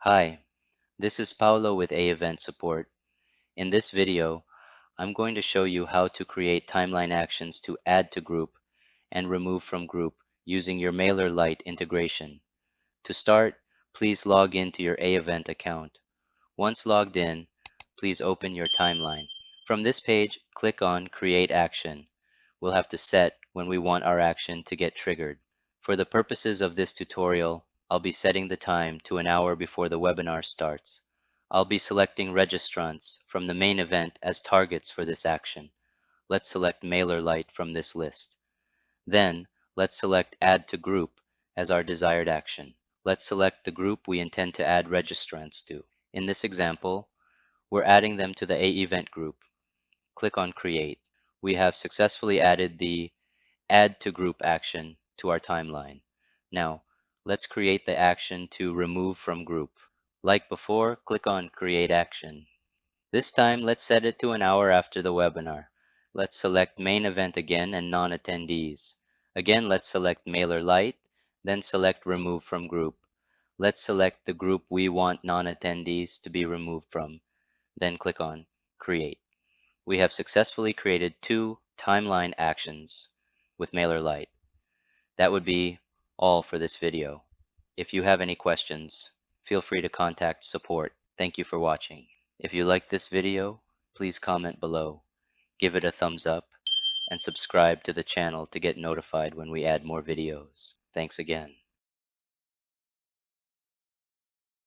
Hi, this is Paulo with AEvent support. In this video, I'm going to show you how to create timeline actions to add to group and remove from group using your MailerLite integration. To start, please log into your AEvent account. Once logged in, please open your timeline. From this page, click on Create Action. We'll have to set when we want our action to get triggered. For the purposes of this tutorial, I'll be setting the time to an hour before the webinar starts. I'll be selecting registrants from the main event as targets for this action. Let's select MailerLite from this list. Then, let's select Add to Group as our desired action. Let's select the group we intend to add registrants to. In this example, we're adding them to the AEvent group. Click on Create. We have successfully added the Add to Group action to our timeline. Now, let's create the action to remove from group. Like before, click on Create Action. This time, let's set it to an hour after the webinar. Let's select Main Event again and non-attendees. Again, let's select MailerLite, then select Remove from Group. Let's select the group we want non-attendees to be removed from, then click on Create. We have successfully created two timeline actions with MailerLite. That would be all for this video. If you have any questions, feel free to contact support. Thank you for watching. If you like this video, please comment below, give it a thumbs up, and subscribe to the channel to get notified when we add more videos. Thanks again.